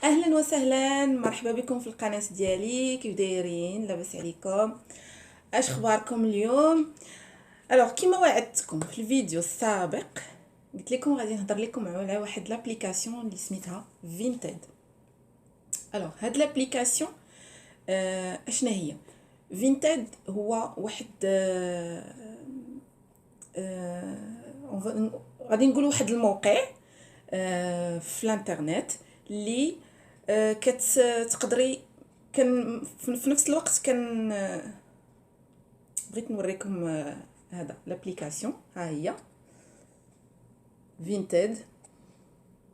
اهلا وسهلا، مرحبا بكم في القناه ديالي. كيف دايرين؟ لاباس عليكم؟ اش اخباركم اليوم؟ كيما وعدتكم في الفيديو السابق، قلت لكم غادي نهضر لكم على واحد لابليكاسيون اللي سميتها فينتد. هاد لابليكاسيون اشنا هي؟ فينتد هو واحد غادي نقول واحد الموقع في الانترنت اللي كتقدري كان في نفس الوقت كان بغيت نوريكم هذا لابليكاسيون. ها هي فينتد،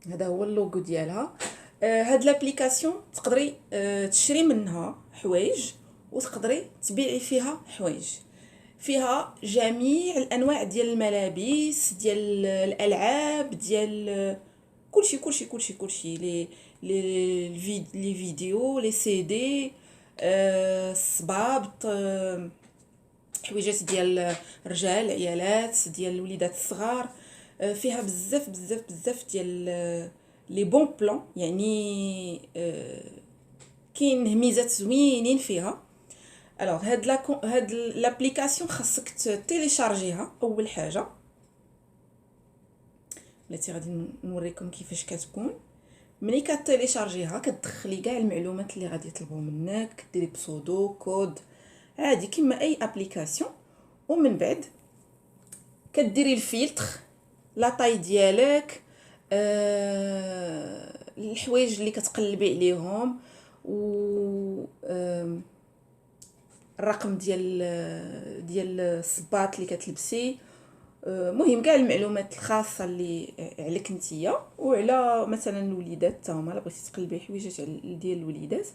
هذا هو اللوغو ديالها. هاد لابليكاسيون تقدري تشري منها حوايج وتقدري تبيعي فيها حوايج. فيها جميع الانواع ديال الملابس، ديال الالعاب، ديال كلشي لي فيديو، لي سي دي، الصباب، حويجات ديال الرجال، عيالات، ديال الوليدات الصغار. فيها بزاف ديال لي بون بلان، يعني كاين هميزات زوينين فيها. هاد لابليكاسيون خاصك تيليشارجيها اول حاجه. بلاتي غادي نوريكم كيفاش كتكون. ملي كتيليشارجيها كتدخلي كاع المعلومات اللي غادي يطلبوا منك، كديري بسودو كود عادي كيما اي ابليكاسيون. ومن بعد كديري الفلتر، لا طاي ديالك، الحوايج اللي كتقلبي عليهم، و الرقم ديال الصباط اللي كتلبسي. مهم كاع المعلومات الخاصه اللي عليك نتيا وعلى مثلا الوليدات حتى هما، الا بغيتي تقلبي حويجات ديال الوليدات.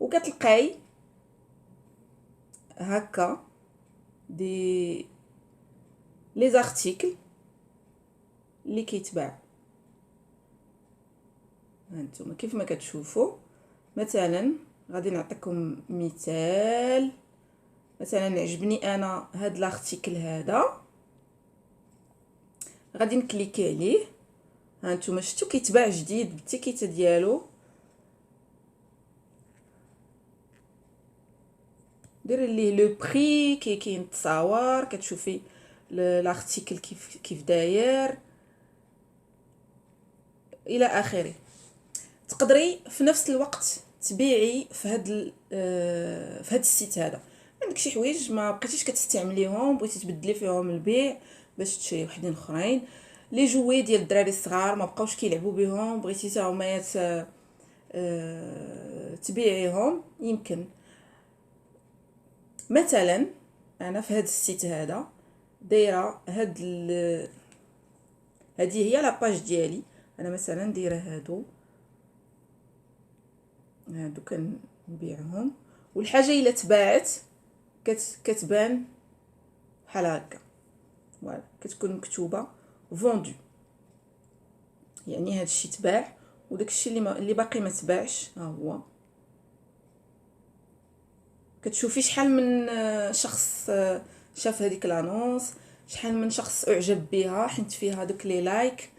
وكتلقاي هكا دي لي زارتيكل اللي كيتباع. هانتوما كيف ما كتشوفوا. مثلا غادي نعطيكم مثال. مثلا عجبني انا هاد لارتيكل هذا، غادي نكليكي عليه. هانتوما شفتوا كيتباع جديد بالتيكيته ديالو. ديري ليه لو بري، كاين التصاور، كتشوفي لارتيكل كيف داير الى اخره. تقدري في نفس الوقت تبيعي في هاد السيت هذا. عندك شي حوايج ما بقيتيش كتستعمليهم، بغيتي تبدلي فيهم البيع باش تشري وحدين اخرين. لي جوي ديال الدراري الصغار ما بقاوش كيلعبوا بهم، بغيتي حتى هما تبيعيهم. يمكن مثلا انا في هاد السيت هذا دايره هذه هي لاباج ديالي. انا مثلا دايره هادو كنبيعهم، والحاجه الا تباعت كتبان بحال هكا. فوالا كتكون مكتوبه فوندو، يعني هذا الشيء تباع. وداك الشيء اللي باقي ما تباعش ها هو. كتشوفي شحال من شخص شاف هذيك لانونس، شحال من شخص اعجب بها حيت فيها دوك لي لايك.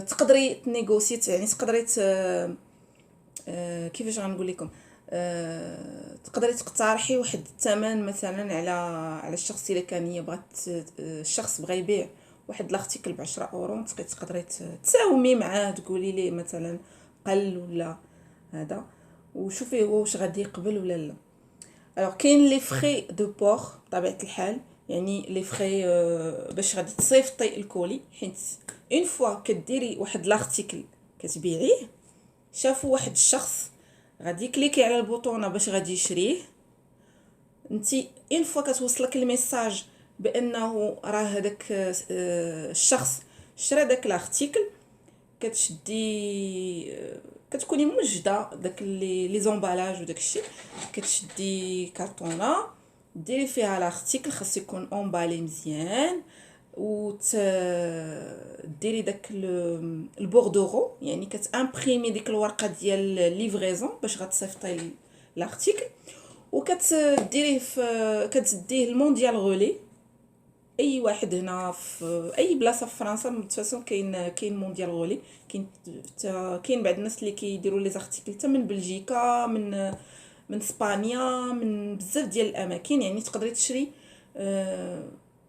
تقدري تنيغوسي، يعني تقدري كيفاش غنقول لكم، تقدري تقترحي واحد الثمن مثلا على الشخص الا كان هي بغات، الشخص بغى يبيع واحد لارتيكل ب10 اورو، تقدري تساومي معاه، تقولي ليه مثلا قل ولا هذا، وشوفي هو واش غادي يقبل ولا لا. كاين لي فري دو بور بطبيعه الحال، يعني لي فري باش غادي تصيفطي الكولي. حيت اون فوا كديري واحد لارتيكل كتبيعيه، شافوا واحد الشخص غادي كليكي على البوطونه باش غادي يشريه. انتي اون فوا كتوصلك الميساج بانه راه هذاك الشخص شرا داك لارتيكل، كتشدي كتكوني موجده داك لي زومبالاج وداك الشيء. كتشدي كارطونه ديري فيها لارتيكل، خاص يكون اونبالي مزيان، و ديري داك البوردورو، يعني كتامبريمي ديك الورقه ديال ليفريزون باش غتصيفطي لارتيكل. وكتديريه كتديه المونديال غولي. اي واحد هنا في اي بلاصه في فرنسا متفاسون كاين مونديال غولي. كاين بعض الناس اللي كيديروا لي زارتيكل حتى من بلجيكا، من اسبانيا، من بزاف ديال الاماكن. يعني تقدري تشري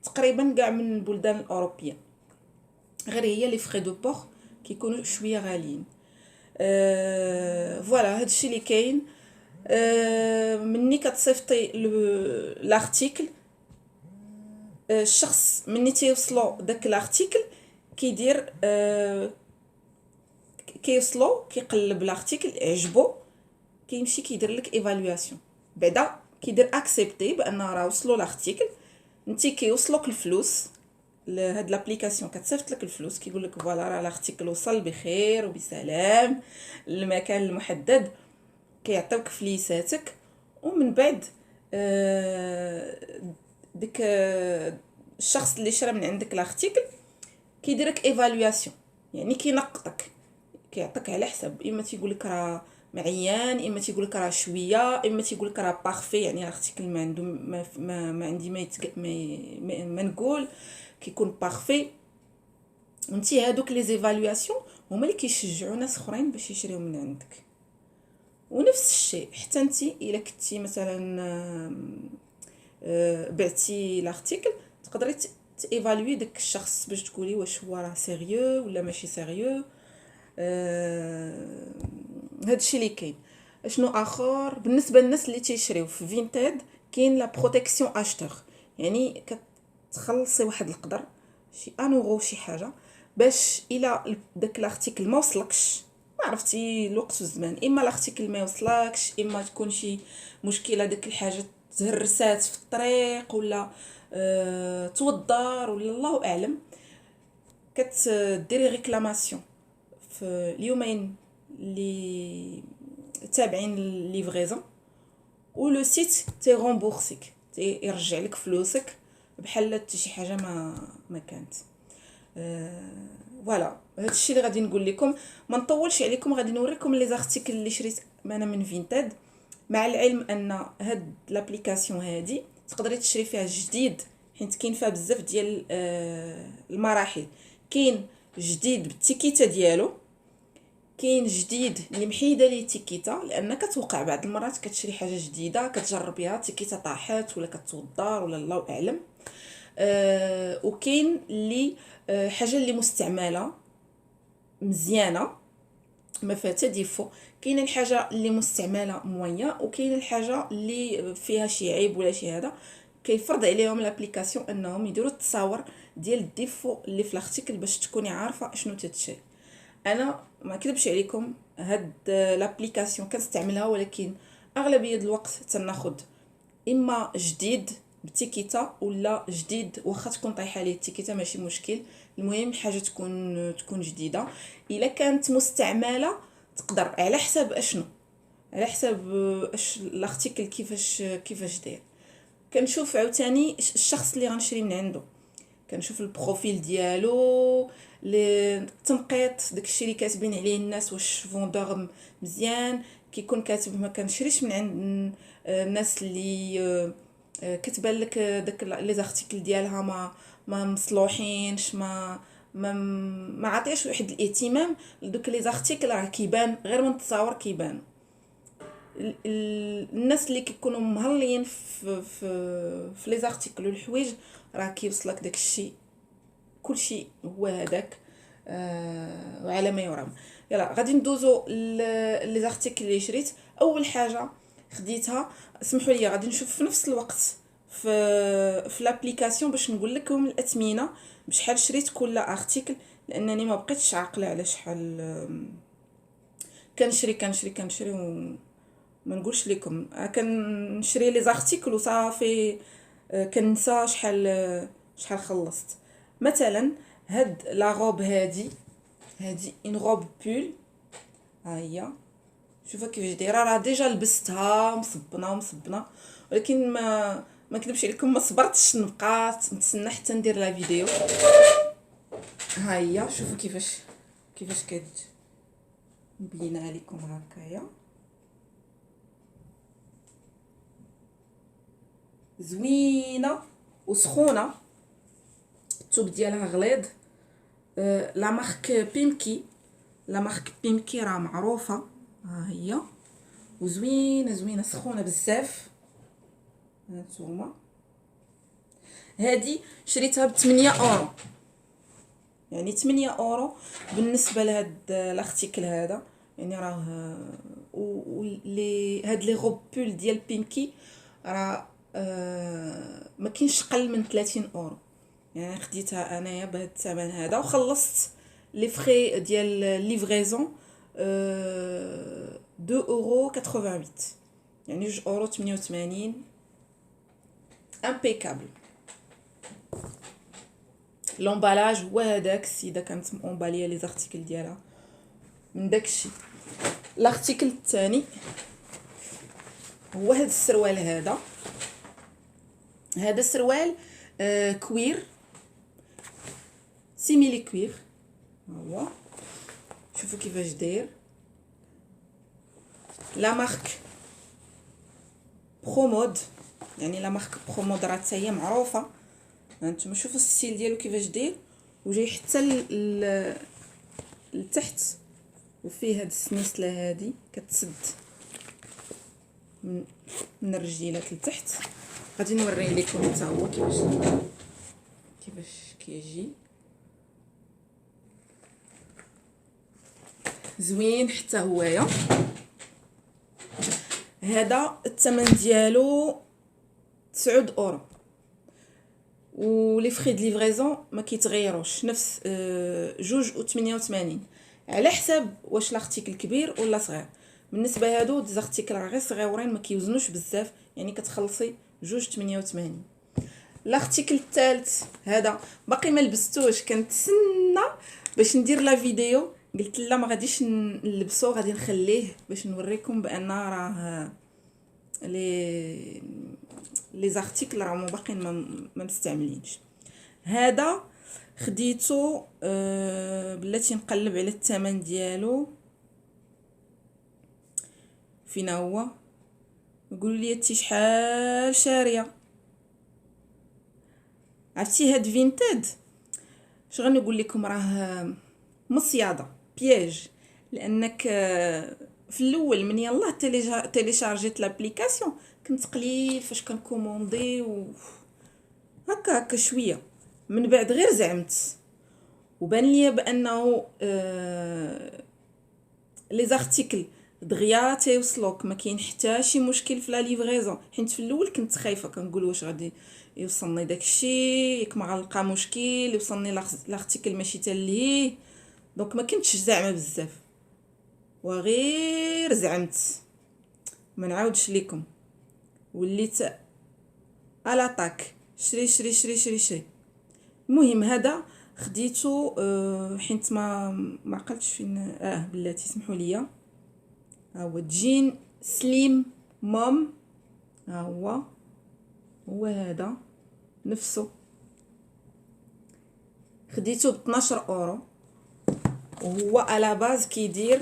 تقريبا كاع من البلدان الاوروبيه، غير هي لي فري دو بور كيكونوا شويه غاليين. فوالا هادشي اللي كاين. مني كتصيفطي لارتيكل، الشخص مني تيوصلو داك لارتيكل كيدير كيوصلو كيقلب لارتيكل عجبو، كيمشي كيدير لك ايفالواسيون، بعدا كيدير اكسبتي بان راه وصلو لارتيكل. انت كيوصلوك الفلوس لهاد لابليكاسيون، كتصيفط لك الفلوس، كيقول لك فوالا راه لارتيكل وصل بخير وبسلام للمكان المحدد، كيعطيوك فليساتك. ومن بعد ديك الشخص اللي شرا من عندك لارتيكل كيديرك ايفالواسيون، يعني كينقطك، كيعطيك على حسب، اما تيقول لك راه معيان، اما تيقول لك راه شويه، اما تيقول لك راه بارفي، يعني لارتيكل ما عنده ما عندي ما نقول كيكون بارفي. وانتي هادوك لي زيفالواسيون هما اللي كيشجعوا ناس اخرين باش يشريو من عندك. ونفس الشيء حتى انتي الا كنتي مثلا بعتي لارتيكل، تقدري تيفالوي داك الشخص باش تقولي واش هو راه سيريو ولا ماشي سيريو. هادشي اللي كاين. شنو اخر بالنسبه للناس اللي تيشريو في فينتاد؟ كاين لا بروتيكسيون اشتور، يعني كتخلصي واحد القدر شي انورو شي حاجه باش الى داك لارتيكل ما وصلكش، ما عرفتي الوقت والزمان، اما لارتيكل ما يوصلكش، اما تكون شي مشكله داك الحاجه تهرسات في الطريق، ولا توضر، ولا الله اعلم، كتديري ريكلاماسيون في اليومين اللي تابعين ليفغيزون، و لو سيت تي رومبورسيك، تي يرجع لك فلوسك بحال حتى شي حاجه ما كانت. فوالا هادشي اللي غادي نقول لكم. ما نطولش عليكم، غادي نوريكم لي زارتيكل اللي شريت انا من فينتاد، مع العلم ان هاد لابليكاسيون هادي تقدري تشري فيها جديد، حيت كاين فيها بزاف ديال المراحل. كاين جديد بالتيكيتا ديالو، كاين جديد اللي محيده ليه تيكيتا، لان كتوقع بعض المرات كتشري حاجه جديده كتجربيها تيكيتا طاحت ولا كتوضر ولا الله اعلم. وكاين اللي حاجه اللي مستعمله مزيانه ما فيها حتى ديفو. كاين الحاجه اللي مستعمله مويه، وكاين الحاجه اللي فيها شي عيب ولا شي هذا. كيفرض عليهم لابليكاسيون انهم يديروا التصاور ديال الديفو اللي في الارتيكل باش تكوني عارفه شنو تتشري. انا ما كذبش عليكم، هاد لابليكاسيون كنستعملها، ولكن اغلبيه الوقت تناخذ اما جديد بتيكيتا ولا جديد واخا تكون طايحه ليه التيكيتا ماشي مشكل، المهم حاجه تكون جديده. الا كانت مستعمله تقدر على حسب اشنو، على حسب اش الارتيكل كيفاش داير. كنشوف عاوتاني الشخص اللي غنشري من عنده، كنشوف البروفيل ديالو، التنقيط، داكشي اللي كاتبين عليه الناس، واش فوندور مزيان. كيكون كاتب ما كنشريش من عند الناس اللي كتبان لك داك لي زارتيكل ديالها ما مصلوحينش، ما عطيش واحد الاهتمام لدوك لي زارتيكل، راه كيبان غير من التصاور كيبان. الناس اللي كيكونوا مهليين في لي زارتيكل والحوايج راه كيوصلك داكشي كلشي هو هذاك. وعلى ما يرام. يلا غادي ندوزو لي زارتيكل اللي شريت. اول حاجه خديتها، اسمحوا لي غادي نشوف في نفس الوقت في لابليكاسيون باش نقول لكم الاثمنه بشحال شريت كل ارتيكل، لانني ما بقيتش عاقله على شحال كنشري وما نقولش لكم كنشري لي زارتيكل وصافي. كنسى شحال خلصت. مثلا هاد لا روب هادي اون روب بول، ها هي شوفوا كيفاش دايره، راه ديجا لبستها مصبنه، ولكن ما كذبش عليكم ما صبرتش نبقى نتسنى حتى ندير لا فيديو. ها هي شوفوا كيفاش مبينه لكم هكايا، زوينه وسخونه. الثوب ديالها غليظ. لا مارك بيمكي، لا مارك بيمكي راه معروفه، ها هي وزوينه زوينه سخونه بزاف. هانتوما هادي شريتها ب 8 اورو، يعني 8 اورو بالنسبه لهاد الارتيكل هذا. يعني راه ولي هاد لي غوب بول ديال بيمكي راه ما كاينش قل من 30 اورو. يعني خديتها انايا بهاد الثمن هذا وخلصت لي فري ديال ليفريزون 2 اورو 88، يعني 2 اورو 88. امبيكابل. لومبالاج هو هذاك السيده كانت مونباليه لي زارتيكل ديالها من داكشي. الارتيكل الثاني هو هذا السروال هذا. هذا السروال كوير، سيميلي كوير. هو شوفوا كيفاش داير. لا مارك برومود، يعني لا مارك برومود راه حتى هي معروفه. هانتوما شوفوا الستيل ديالو كيفاش داير، وجاي حتى لتحت، وفيه هاد السنيسله هادي كتسد من الرجيلات لتحت. غادي نوريه لكم حتى هو كيفاش كيجي زوين حتى هويا. هذا الثمن ديالو 9 اورو، ولي فري د ليفريزون ما كيتغيروش، نفس 2.88 على حساب واش لارتيكل كبير ولا صغير. بالنسبه هادو ديزارتيكل راه غير صغيورين ما كيوزنوش بزاف، يعني كتخلصي 2.88. الارتيكل الثالث هذا باقي ما لبستوش، كنتسنى باش ندير لا فيديو، قلت لا ما غاديش نلبسو، غادي نخليه باش نوريكم بان راه لي زارتيكل راهم باقيين ما مستعملينش. هذا خديته بلاتي نقلب على الثمن ديالو. فين هو؟ قولوا لي انت شحال شاريه؟ عرفتي هاد فينتاد اش غنقول لكم، راه مصياده بياج. لانك في الاول من يلاه تيليشارجيت لابليكاسيون كنت قليل فاش كنكوموندي هكا شويه، من بعد غير زعمت وبان لي بانه لي زارتيكل دغيا تيوصلوك، ما كاين حتى شي مشكل في لا ليفريزون. حيت في الاول كنت خايفه كنقول واش غادي يوصلني داكشي، ياك ما غنلقى مشكل يوصلني لارتيكل ماشي تلهيه. دونك ما كنتش زعمه بزاف، وغير زعمت ما نعاودش لكم، وليت الاطاك شري شري شري شري شري. المهم هذا خديته حيت ما عقلتش فين بلاتي سمحوا لي. ها هو جين سليم موم، ها هو هذا نفسه. خديته ب 12 اورو، وهو على باز كيدير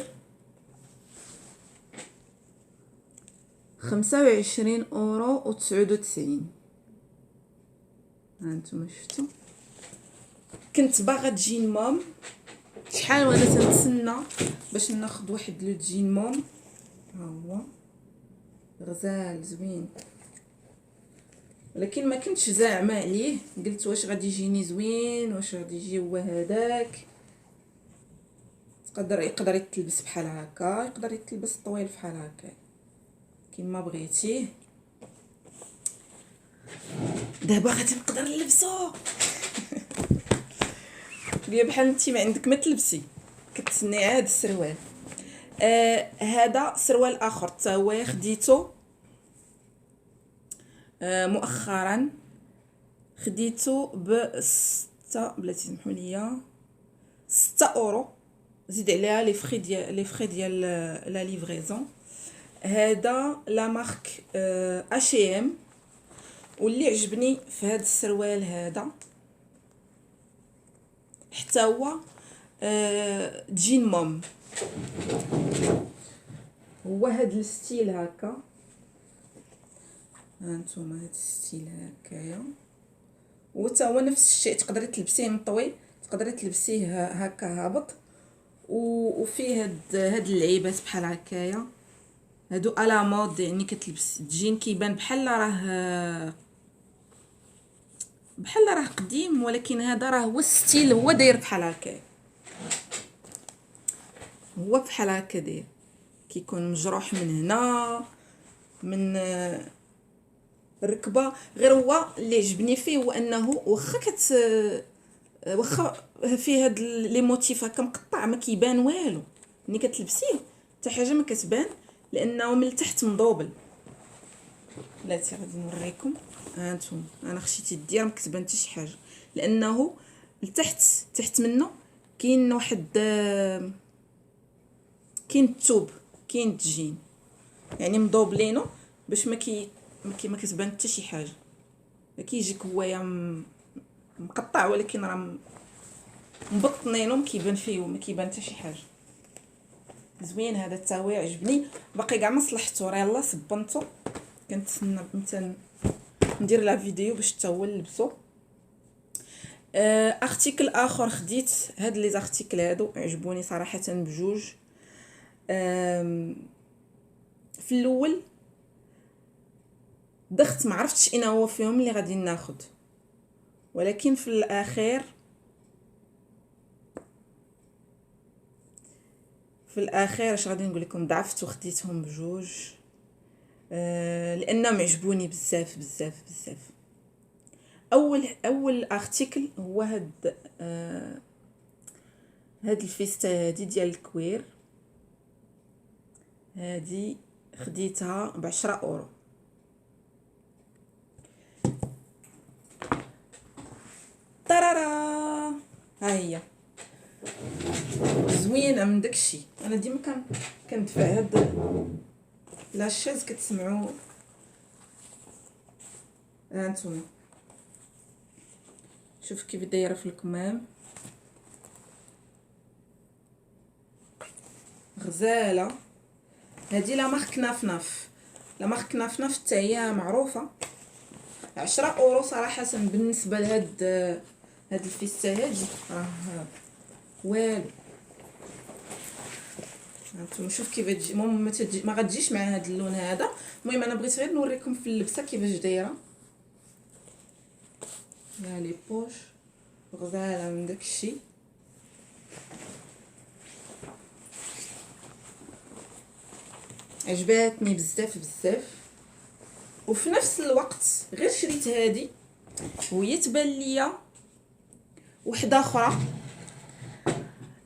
25 اورو و99. هانتوما شفتوا، كنت باغا جين موم شحال وانا تنتسنى باش ناخذ واحد لو جين موم. ها هو غزال زوين، ولكن ما كنتش زاعمه عليه. قلت واش غادي يجيني زوين، واش غادي يجي هو هذاك. يقدر يتلبس بحال هكا، يقدر يتلبس طويل بحال هكا كيما بغيتيه. دابا غادي نقدر نلبسو. ليا بحال انتي ما عندك ما تلبسي، كتسني عاد السروال. هذا سروال اخر حتى هو خديته مؤخرا، خديته ب 6 بلاتي سمحوا لي 6 اورو، زيد عليها لي فري ديال لا ليفريزون. هذا لا مارك اش ام. واللي عجبني في هذا السروال هذا حتى هو جين موم، هو هذا الستيل هكا. هانتوما هذا الستيل هكايا، وتا هو نفس الشيء، تقدري تلبسيه مطوي، تقدري تلبسيه هكا هابط، وفيه هاد اللعيبات بحال هكايا، هادو الا مود، يعني كتلبس جين كيبان بحال راه قديم، ولكن هذا راه هو الستيل، هو داير بحال هكا، هو بحال هكا داير، كيكون مجروح من هنا من الركبه. غير هو اللي عجبني فيه هو انه واخا فيه هاد لي موتيف هكا مقطع، ما كيبان والو ملي كتلبسيه، حتى حاجه ما كتبان، لانه من التحت مضوبل. بلاتي غادي نوريكم، ها انتم انا خشيت يدي راه مكتبان حتى شي حاجه، لانه لتحت تحت منه كاين واحد كاين الثوب، كاين التجين، يعني مضوبلينو باش ما كتبان حتى شي حاجه. كيجيك هويا مقطع، ولكن راه مبطنينو، كيبان فيه ما كيبان حتى شي حاجه. زوين هذا التاوي عجبني، باقي كاع ما صلحته، راه يلاه صبنته، كنتسنى متى ندير لا فيديو باش حتى هو نلبسو. ارتيكل اخر خديت، هاد لي زارتيكل هادو عجبوني صراحه بجوج. في الاول ضغط ما عرفتش انا هو فيهم اللي غادي ناخذ، ولكن في الاخير اش غادي نقول لكم، ضعفت وخديتهم بجوج لانهم عجبوني بزاف بزاف بزاف. اول ارتيكل هو هاد الفيستا هادي ديال الكوير، هادي خديتها ب10 اورو. طرارا، ها هي زوينه من داكشي. انا ديما كندفع هاد لاشيز، كتسمعوا ها انتم، شوف كيف دايره في الكمام، غزاله. هادي لا مارك ناف، لا مارك ناف حتى هي معروفه. 10 اورو صراحه بالنسبه لهاد الفيستا هادي راه والو. هانتوما شوف كيف تجي، ما غتجيش مع هاد اللون هذا. المهم انا بغيت غير نوريكم في اللبسه كيفاش دايره. ها لي بوش غزاله من داكشي، عجباتني بزاف بزاف. وفي نفس الوقت غير شريت هادي وهي تبان ليا وحده اخرى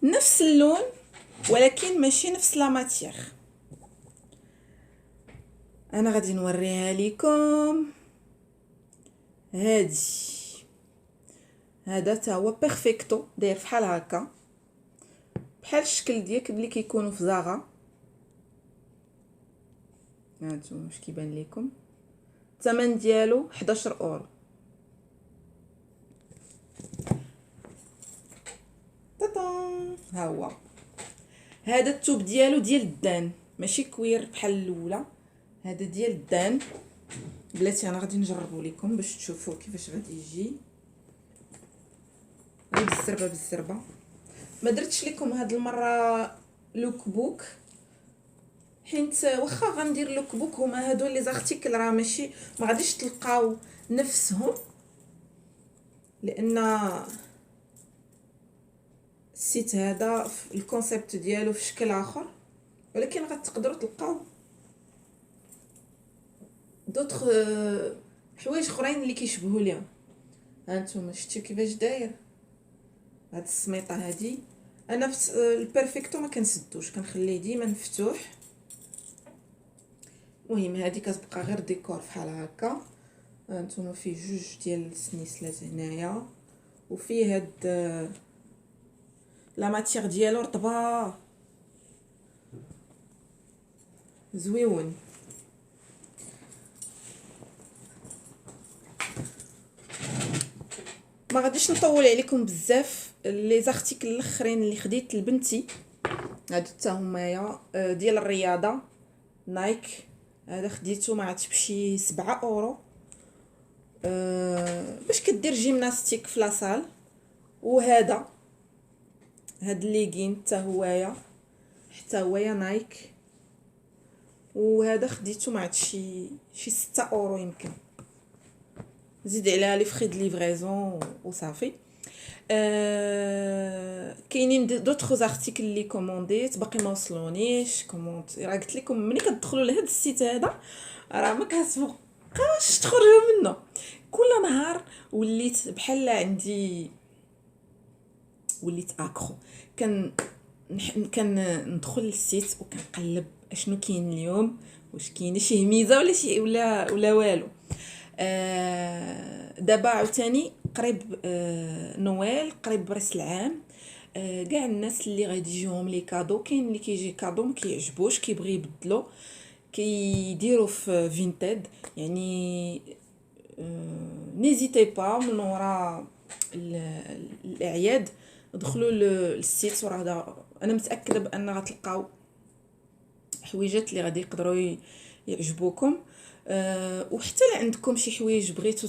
نفس اللون، ولكن ماشي نفس لا ماتيير. انا غادي نوريها لكم. هادي هذا تا هو بيرفيكتو، داير بحال هكا، بحال الشكل ديالك اللي كيكونوا في زاغا. هانتوما واش كيبان لكم، الثمن ديالو 11 اورو. ططان، ها هو هذا الثوب ديالو ديال الدان، ماشي كوير بحال الاولى، هذا ديال الدان. بلاتي انا غادي نجربو لكم باش تشوفوا كيفاش غادي يجي، غير بالزربه. ما درتش لكم هاد المره لوك بوك، حيت واخا غندير لوك بوك هما هادو لي زارتيكل راه ماشي، ما غاديش تلقاو نفسهم، لان السيت هذا في الكونسيبت ديالو في شكل اخر، ولكن غتقدروا تلقاو دوطخ حوايج اخرين اللي كيشبهوا ليهم. هانتوما شفتوا كيفاش داير هاد السميطه هادي. انا في البيرفيكتو ما كنسدوش، كنخليه ديما مفتوح. المهم هادي كتبقى غير ديكور بحال هكا. هانتوما فيه جوج ديال السنيسلات هنايا، وفيه هاد لا ماتيير ديالو رطبه زويون. ما غاديش نطول عليكم بزاف. لي زارتيكل الاخرين اللي خديت لبنتي هادو حتى همايا ديال الرياضه، نايك. هذا خديته ما عرفتش بشي 7 اورو. باش كدير جيمناستيك في لاصال. وهذا هاد الليغين حتى هويا نايك، وهذا خديته ما عرفت شي 6 اورو يمكن، زيد عليها لي فري د ليفريزون وصافي. كاينين دوطخ زارتيكل اللي كومونديت باقي ما وصلونيش كومونت. راه قلت لكم ملي كتدخلوا لهاد السيت هذا راه ما كتبقاش تخرجوا منه. كل نهار وليت بحال عندي، وليت اكرو. كان ندخل للسيت وكنقلب اشنو كاين اليوم، واش كاين شي هميزه ولا شي ولا والو. دابا عاوتاني قريب نويل، قريب راس العام. كاع الناس اللي غادي يجيهم لي كادو، كاين اللي كيجي كادو ما كيعجبوش كيبغي يبدلو، كيديروا في فينتيد. يعني نيزيتي با من ورا الاعياد دخلوا للسيت، وراه انا متاكده بان غتلقاو حويجات اللي غادي يقدروا يعجبوكم. وحتى لا عندكم شي حوايج بغيتو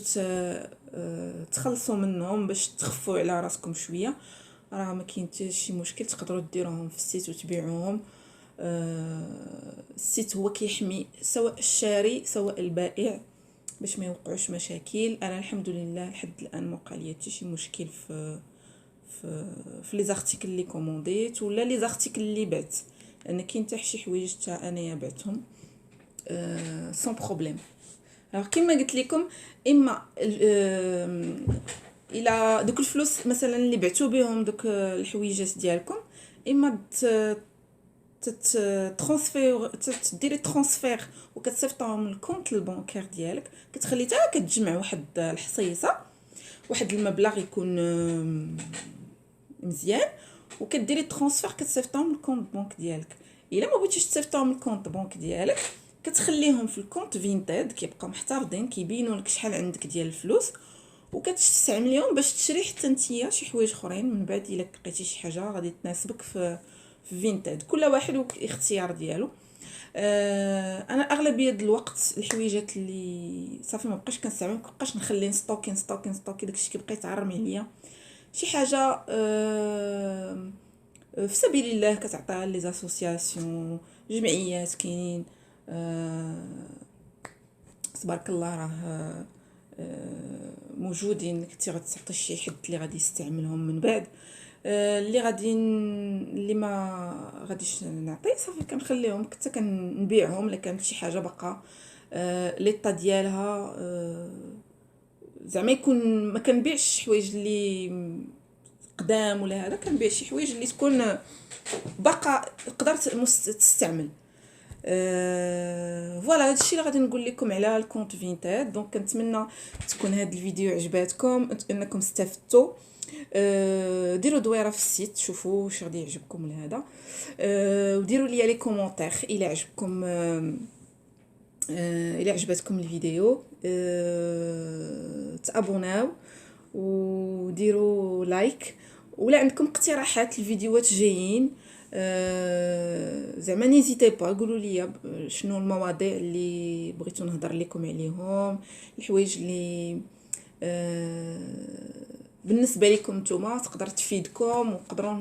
تخلصوا منهم باش تخفوا على راسكم شويه، راه ما كاين حتى شي مشكل، تقدروا ديروهم في السيت وتبيعوهم. السيت هو كيحمي سواء الشاري سواء البائع باش ما يوقعوش مشاكل. انا الحمد لله لحد الان ما وقع لي حتى شي مشكل في لي زارتيكل اللي كومونديت ولا لي زارتيكل اللي بعت، لان كاين حتى شي حوايج حتى انايا بعتهم سون بروبليم. alors كما قلت لكم، اما الى دوك الفلوس مثلا اللي بعتو بهم دوك الحويجات ديالكم، اما تديري ترانسفير وكتصيفطوهم من الكونت البنكير ديالك، كتخلي حتى كتجمع واحد الحصيصه، واحد المبلغ يكون مزيان، وكديري ترانسفير كتصيفطوهم من الكونت بنك ديالك. الا ما بغيتيش تصيفطوهم من الكونت بنك ديالك كتخليهم في الكونت فينتيد، كيبقاو محتفظين كيبينوا لك شحال عندك ديال الفلوس، وكتستعمليهم باش تشري حتى نتيا شي حوايج اخرين من بعد الا لقيتي شي حاجه غادي تناسبك في فينتيد. كل واحد والاختيار ديالو. انا اغلبيه الوقت الحويجات اللي صافي ما بقيتش كنستعمل، ما بقاش نخلي نستوكي داكشي كيبقى يتعرم عليا. شي حاجه في سبيل الله كتعطيها لي زاسوسياسيون، جمعيات كاينين تبارك الله راه موجودين، كنتي غتعطي شي حد اللي غادي يستعملهم من بعد. اللي ما غاديش نعطي صافي كنخليهم، حتى كنبيعهم الا كانت شي حاجه باقا ليطا ديالها. زعما يكون ما كنبيعش حوايج اللي قدام ولا هذا، كنبيع شي حوايج اللي تكون باقا قدرت تستعمل. فوالا هادشي اللي غادي نقول لكم على الكونت فينتيد. دونك كنتمنى تكون هذا الفيديو عجباتكم، انكم استفدتوا. ديروا دويره في السيت، شوفوا واش غادي يعجبكم لهذا. وديروا لي لي كومونتير الى عجبكم، الى عجبتكم الفيديو. تابوناو وديروا لايك، ولا عندكم اقتراحات الفيديوهات جايين زعما نيزيتي با قولوا لي شنو المواضيع اللي بغيتو نهضر لكم عليهم، الحوايج اللي بالنسبه لكم نتوما تقدر تفيدكم وقدروا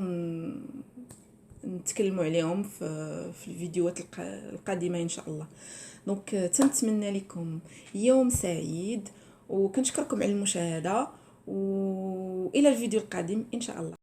نتكلموا عليهم في الفيديوهات القادمه ان شاء الله. دونك تنتمنى لكم يوم سعيد، وكنشكركم على المشاهده، والى الفيديو القادم ان شاء الله.